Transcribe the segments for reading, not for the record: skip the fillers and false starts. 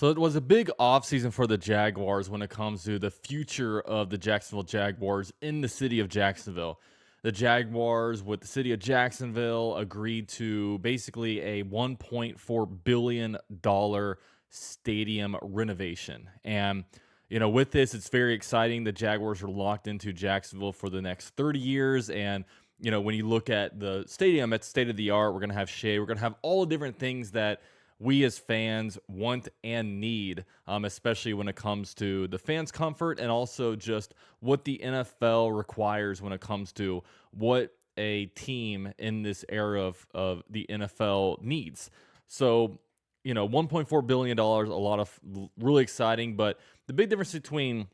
So it was a big offseason for the Jaguars when it comes to the future of the Jacksonville Jaguars in the city of Jacksonville. The Jaguars, with the city of Jacksonville, agreed to basically a $1.4 billion stadium renovation. And, with this, it's very exciting. The Jaguars are locked into Jacksonville for the next 30 years. And, when you look at the stadium, it's state of the art. We're going to have shade. We're going to have all the different things that we as fans want and need, especially when it comes to the fans' comfort and also just what the NFL requires when it comes to what a team in this era of the NFL needs. So, $1.4 billion, a lot of really exciting, but the big difference between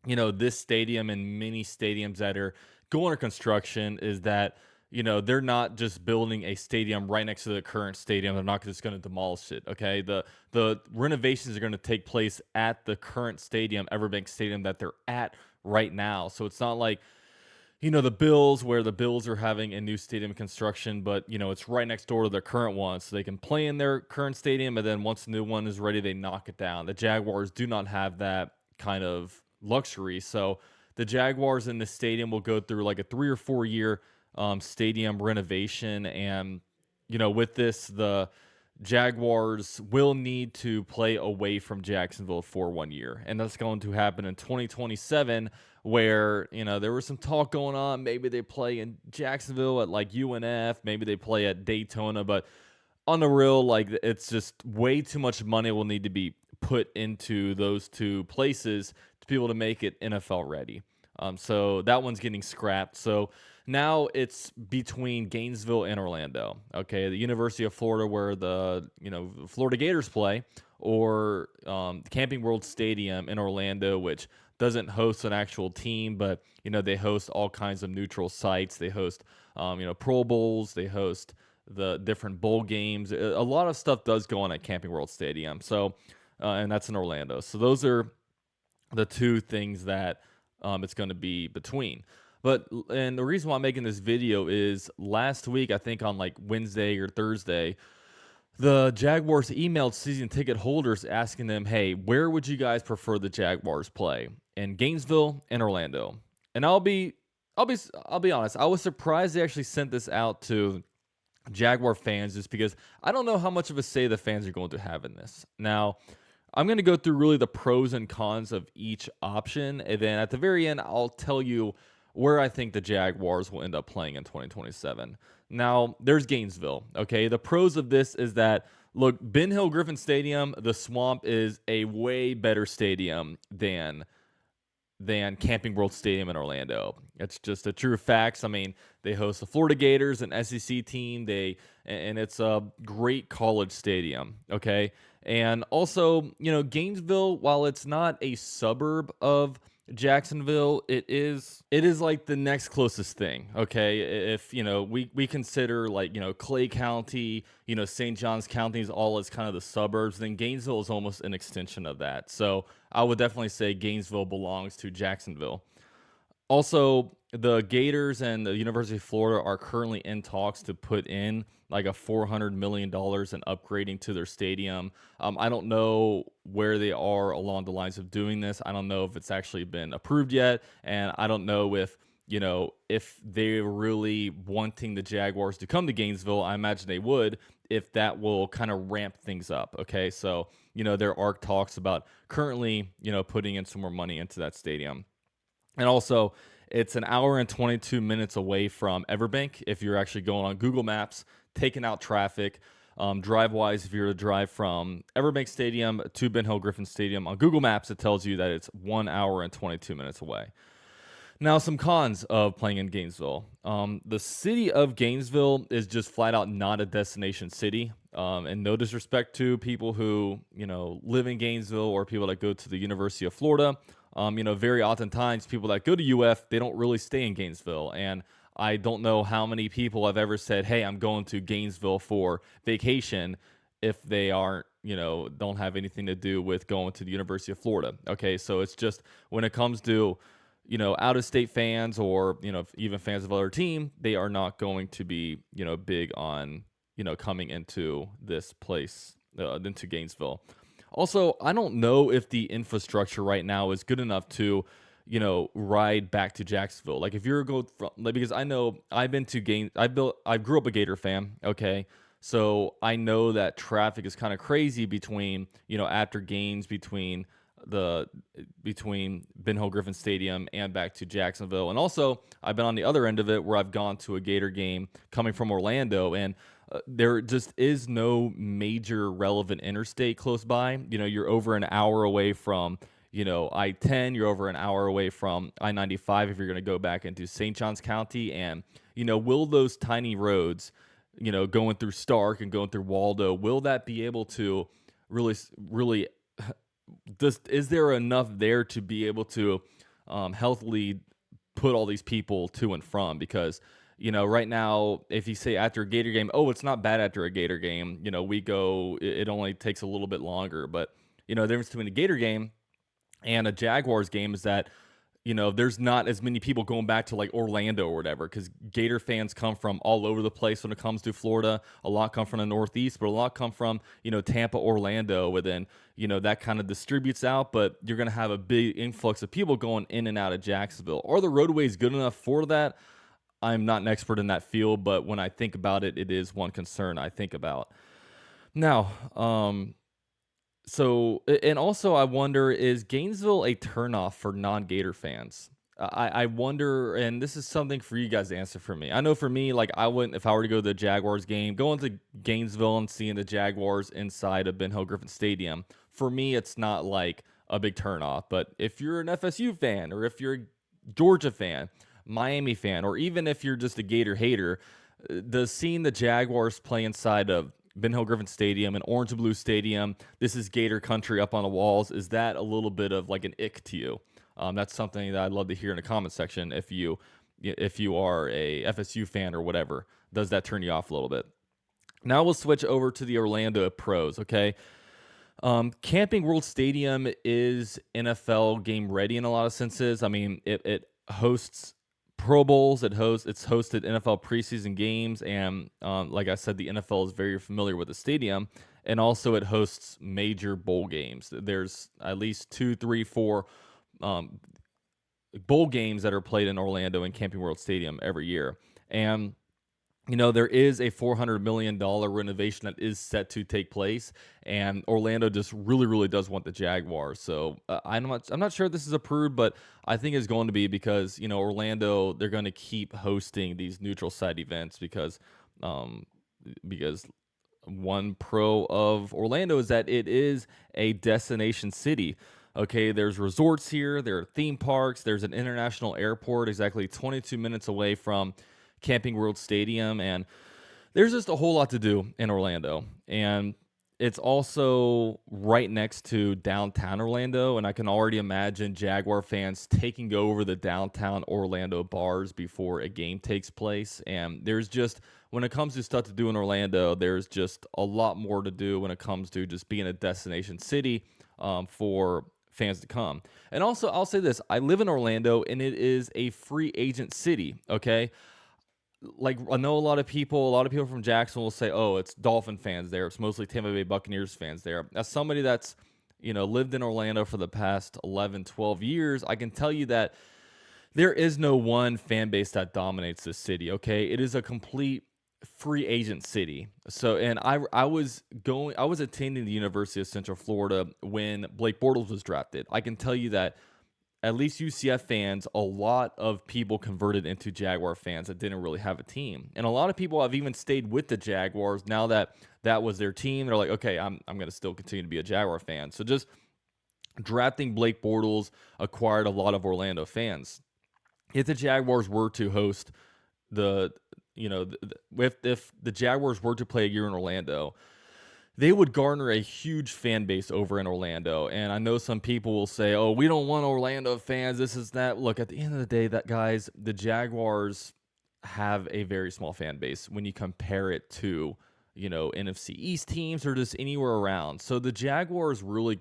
this stadium and many stadiums that are going under construction is that, they're not just building a stadium right next to the current stadium. They're not just going to demolish it. Okay. The renovations are going to take place at the current stadium, Everbank Stadium, that they're at right now. So it's not like, the Bills, where the Bills are having a new stadium construction, but it's right next door to their current one, so they can play in their current stadium, and then once the new one is ready, they knock it down. The Jaguars do not have that kind of luxury, so the Jaguars in the stadium will go through like a 3 or 4 year stadium renovation, and with this, the Jaguars will need to play away from Jacksonville for 1 year, and that's going to happen in 2027, where there was some talk going on. Maybe they play in Jacksonville at like UNF, maybe they play at Daytona, but on the real, like, it's just way too much money will need to be put into those two places to be able to make it NFL ready. So that one's getting scrapped. So now it's between Gainesville and Orlando. Okay, the University of Florida, where the Florida Gators play, or Camping World Stadium in Orlando, which doesn't host an actual team, but they host all kinds of neutral sites. They host Pro Bowls. They host the different bowl games. A lot of stuff does go on at Camping World Stadium. So, and that's in Orlando. So those are the two things that it's going to be between. And the reason why I'm making this video is last week, I think on like Wednesday or Thursday, the Jaguars emailed season ticket holders asking them, "Hey, where would you guys prefer the Jaguars play? In Gainesville and Orlando?" And I'll be honest, I was surprised they actually sent this out to Jaguar fans, just because I don't know how much of a say the fans are going to have in this. Now, I'm going to go through really the pros and cons of each option, and then at the very end, I'll tell you where I think the Jaguars will end up playing in 2027. Now, there's Gainesville. Okay, the pros of this is that, look, Ben Hill Griffin Stadium, the Swamp, is a way better stadium than Camping World Stadium in Orlando. It's just a true facts. I mean, they host the Florida Gators, an SEC team. And it's a great college stadium. Okay, and also, Gainesville, while it's not a suburb of Jacksonville, it is like the next closest thing. Okay, if we consider, like, Clay County, St. Johns County is all as kind of the suburbs, then Gainesville is almost an extension of that. So I would definitely say Gainesville belongs to Jacksonville. Also, the Gators and the University of Florida are currently in talks to put in like a $400 million in upgrading to their stadium. I don't know where they are along the lines of doing this. I don't know if it's actually been approved yet. And I don't know if they're really wanting the Jaguars to come to Gainesville. I imagine they would, if that will kind of ramp things up. Okay. So, there are talks about currently, putting in some more money into that stadium. And also, it's an hour and 22 minutes away from Everbank if you're actually going on Google Maps, taking out traffic. Drive-wise, if you're to drive from Everbank Stadium to Ben Hill Griffin Stadium on Google Maps, it tells you that it's 1 hour and 22 minutes away. Now, some cons of playing in Gainesville. The city of Gainesville is just flat out not a destination city. And no disrespect to people who, live in Gainesville or people that go to the University of Florida. Very oftentimes people that go to UF, they don't really stay in Gainesville. And I don't know how many people have ever said, "Hey, I'm going to Gainesville for vacation," if they aren't, don't have anything to do with going to the University of Florida. Okay, so it's just when it comes to, out of state fans, or, even fans of other team, they are not going to be, big on, coming into this place, into Gainesville. Also, I don't know if the infrastructure right now is good enough to, ride back to Jacksonville. Like if you're going from, like, because I know I've been to I grew up a Gator fan, okay? So I know that traffic is kind of crazy between, after games the between Ben Hill Griffin Stadium and back to Jacksonville. And also, I've been on the other end of it where I've gone to a Gator game coming from Orlando, and there just is no major relevant interstate close by. You're over an hour away from, I-10, you're over an hour away from I-95 if you're going to go back into St. Johns County. And, will those tiny roads, going through Stark and going through Waldo, will that be able to really just, is there enough there to be able to healthily put all these people to and from? Because right now, if you say after a Gator game, oh, it's not bad after a Gator game, we go, it only takes a little bit longer. But the difference between a Gator game and a Jaguars game is that there's not as many people going back to like Orlando or whatever, because Gator fans come from all over the place when it comes to Florida. A lot come from the Northeast, but a lot come from, Tampa, Orlando, and then, that kind of distributes out, but you're going to have a big influx of people going in and out of Jacksonville. Are the roadways good enough for that? I'm not an expert in that field, but when I think about it, it is one concern I think about. Now, and also I wonder, is Gainesville a turnoff for non-Gator fans? I wonder, and this is something for you guys to answer for me. I know for me, like I wouldn't, if I were to go to the Jaguars game, going to Gainesville and seeing the Jaguars inside of Ben Hill Griffin Stadium, for me, it's not like a big turnoff. But if you're an FSU fan, or if you're a Georgia fan, Miami fan, or even if you're just a Gator hater, the seeing the Jaguars play inside of Ben Hill Griffin Stadium and Orange and Blue Stadium, this is Gator country up on the walls, is that a little bit of like an ick to you? That's something that I'd love to hear in the comment section. If you are a FSU fan or whatever, does that turn you off a little bit? Now we'll switch over to the Orlando pros. Okay, Camping World Stadium is NFL game ready in a lot of senses. I mean, it hosts Pro Bowls. It's hosted NFL preseason games, and like I said, the NFL is very familiar with the stadium, and also it hosts major bowl games. There's at least two, three, four bowl games that are played in Orlando and Camping World Stadium every year, and there is a $400 million renovation that is set to take place, and Orlando just really, really does want the Jaguars. So I'm not sure if this is approved, but I think it's going to be because, Orlando, they're going to keep hosting these neutral site events because one pro of Orlando is that it is a destination city. Okay, there's resorts here, there are theme parks, there's an international airport exactly 22 minutes away from Camping World Stadium, and there's just a whole lot to do in Orlando. And it's also right next to downtown Orlando, and I can already imagine Jaguar fans taking over the downtown Orlando bars before a game takes place. And there's just, when it comes to stuff to do in Orlando, there's just a lot more to do when it comes to just being a destination city for fans to come. And also, I'll say this, I live in Orlando, and it is a free agent city, okay? Like, I know a lot of people from Jackson will say, oh, it's Dolphin fans there. It's mostly Tampa Bay Buccaneers fans there. As somebody that's, lived in Orlando for the past 11, 12 years, I can tell you that there is no one fan base that dominates this city, okay? It is a complete free agent city. So, and I was attending the University of Central Florida when Blake Bortles was drafted. I can tell you that at least UCF fans, a lot of people converted into Jaguar fans that didn't really have a team. And a lot of people have even stayed with the Jaguars now that that was their team. They're like, okay, I'm going to still continue to be a Jaguar fan. So just drafting Blake Bortles acquired a lot of Orlando fans. If the Jaguars were to host if the Jaguars were to play a year in Orlando, they would garner a huge fan base over in Orlando. And I know some people will say, oh, we don't want Orlando fans, this is that. Look, at the end of the day, the Jaguars have a very small fan base when you compare it to, NFC East teams or just anywhere around. So the Jaguars really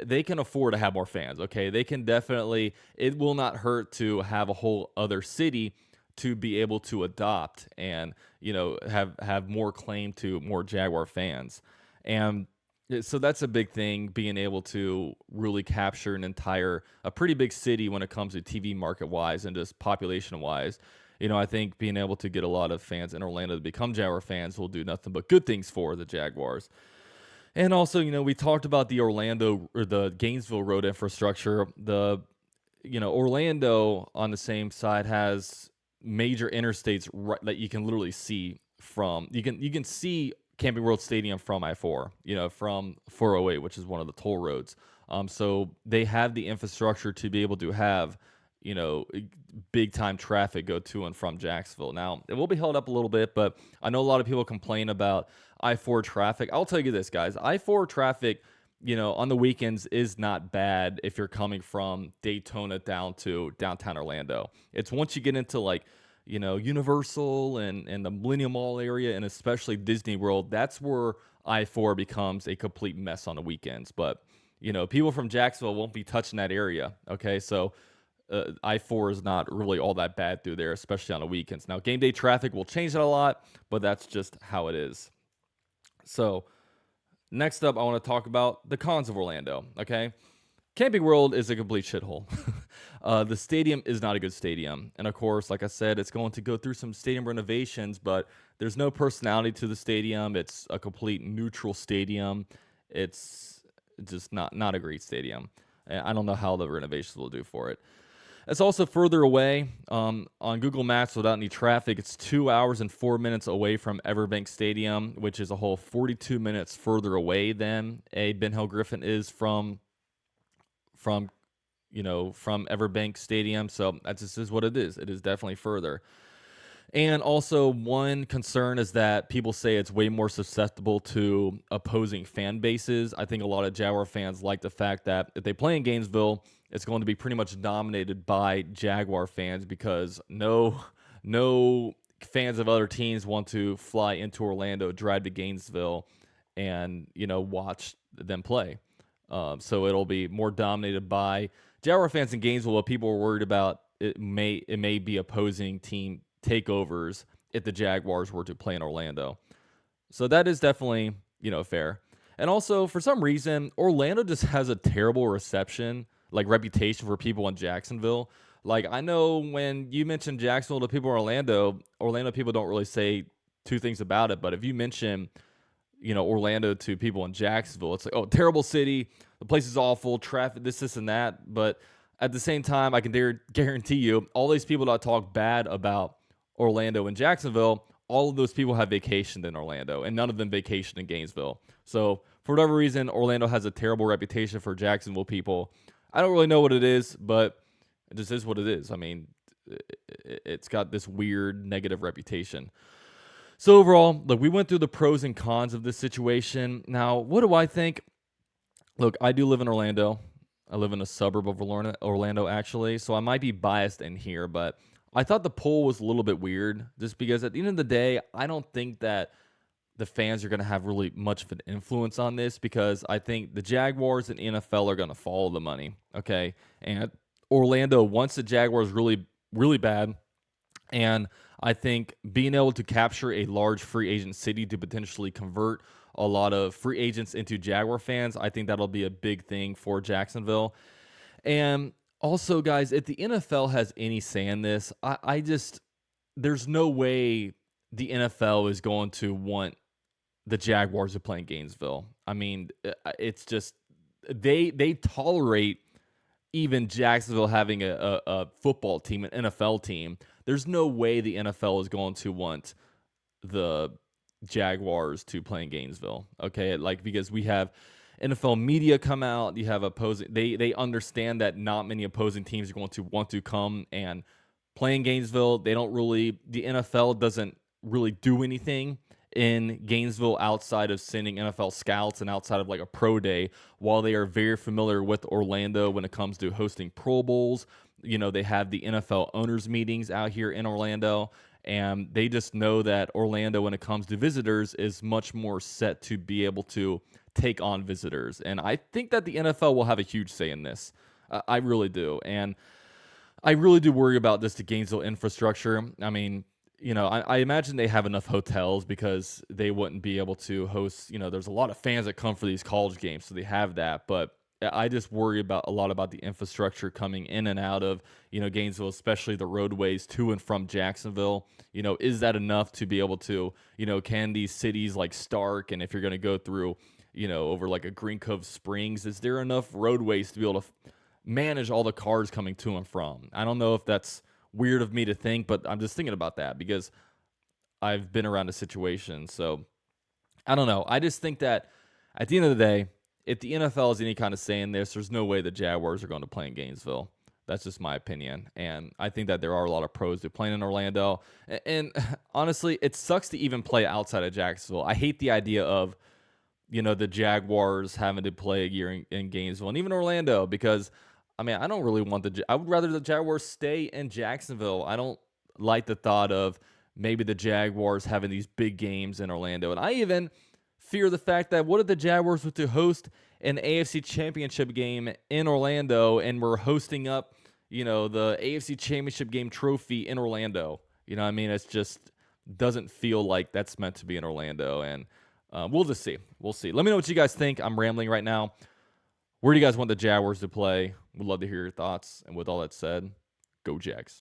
they can afford to have more fans, okay? They can definitely, it will not hurt to have a whole other city to be able to adopt and have more claim to more Jaguar fans. And Yeah, so that's a big thing, being able to really capture a pretty big city when it comes to TV market wise and just population wise. I think being able to get a lot of fans in Orlando to become Jaguar fans will do nothing but good things for the Jaguars. And also, we talked about the Orlando or the Gainesville road infrastructure. Orlando on the same side has major interstates that you can literally see from. You can see Camping World Stadium from I-4, from 408, which is one of the toll roads. So they have the infrastructure to be able to have, you know, big time traffic go to and from Jacksonville. Now, it will be held up a little bit, but I know a lot of people complain about I-4 traffic. I'll tell you this, guys. I-4 traffic, on the weekends is not bad if you're coming from Daytona down to downtown Orlando. It's once you get into like, Universal and the Millennium Mall area, and especially Disney World, that's where I-4 becomes a complete mess on the weekends. But, people from Jacksonville won't be touching that area. Okay. So I-4 is not really all that bad through there, especially on the weekends. Now, game day traffic will change it a lot, but that's just how it is. So, next up, I want to talk about the cons of Orlando. Okay. Camping World is a complete shithole. The stadium is not a good stadium. And of course, like I said, it's going to go through some stadium renovations, but there's no personality to the stadium. It's a complete neutral stadium. It's just not a great stadium. And I don't know how the renovations will do for it. It's also further away on Google Maps without any traffic. It's 2 hours and 4 minutes away from Everbank Stadium, which is a whole 42 minutes further away than a Ben Hill Griffin is from from Everbank Stadium. So that just is what it is. It is definitely further. And also, one concern is that people say it's way more susceptible to opposing fan bases. I think a lot of Jaguar fans like the fact that if they play in Gainesville, it's going to be pretty much dominated by Jaguar fans, because no fans of other teams want to fly into Orlando, drive to Gainesville, and watch them play. So it'll be more dominated by Jaguar fans in Gainesville. What people are worried about, it may be opposing team takeovers if the Jaguars were to play in Orlando. So that is definitely, fair. And also, for some reason, Orlando just has a terrible reputation for people in Jacksonville. Like, I know when you mention Jacksonville to people in Orlando people don't really say two things about it. But if you mention, Orlando to people in Jacksonville, it's like, oh, terrible city. The place is awful. Traffic, this, and that. But at the same time, I can guarantee you, all these people that talk bad about Orlando and Jacksonville, all of those people have vacationed in Orlando, and none of them vacationed in Gainesville. So for whatever reason, Orlando has a terrible reputation for Jacksonville people. I don't really know what it is, but it just is what it is. I mean, it's got this weird negative reputation. So overall, look, we went through the pros and cons of this situation. Now, what do I think? Look, I do live in Orlando. I live in a suburb of Orlando, actually, so I might be biased in here, but I thought the poll was a little bit weird, just because at the end of the day, I don't think that the fans are going to have really much of an influence on this, because I think the Jaguars and NFL are going to follow the money, okay? And Orlando wants the Jaguars really, really bad, and I think being able to capture a large free agent city to potentially convert a lot of free agents into Jaguar fans, I think that'll be a big thing for Jacksonville. And also, guys, if the NFL has any say in this, there's no way the NFL is going to want the Jaguars to play in Gainesville. I mean, it's just they tolerate even Jacksonville having a football team, an NFL team. There's no way the NFL is going to want the Jaguars to play in Gainesville. Okay, because we have NFL media come out, you have opposing. They understand that not many opposing teams are going to want to come and play in Gainesville. The NFL doesn't really do anything in Gainesville outside of sending NFL scouts and outside of like a pro day, while they are very familiar with Orlando when it comes to hosting Pro Bowls. They have the NFL owners meetings out here in Orlando, and they just know that Orlando, when it comes to visitors, is much more set to be able to take on visitors. And I think that the NFL will have a huge say in this. I really do. And I really do worry about this, the Gainesville infrastructure. I mean, I imagine they have enough hotels because they wouldn't be able to host. There's a lot of fans that come for these college games, so they have that. But I just worry about a lot about the infrastructure coming in and out of Gainesville, especially the roadways to and from Jacksonville. Is that enough to be able to can these cities like Stark, and if you're going to go through over like a Green Cove Springs, is there enough roadways to be able to manage all the cars coming to and from? I don't know if that's weird of me to think, but I'm just thinking about that because I've been around a situation. So I don't know. I just think that at the end of the day, if the NFL is any kind of saying this, there's no way the Jaguars are going to play in Gainesville. That's just my opinion. And I think that there are a lot of pros to playing in Orlando. And honestly, it sucks to even play outside of Jacksonville. I hate the idea of, the Jaguars having to play a year in Gainesville and even Orlando because, I mean, I don't really want I would rather the Jaguars stay in Jacksonville. I don't like the thought of maybe the Jaguars having these big games in Orlando. And I even fear the fact that what if the Jaguars were to host an AFC Championship game in Orlando and we're hosting up, the AFC Championship game trophy in Orlando? I mean, it's just doesn't feel like that's meant to be in Orlando. And we'll just see. We'll see. Let me know what you guys think. I'm rambling right now. Where do you guys want the Jaguars to play? Would love to hear your thoughts. And with all that said, go Jags.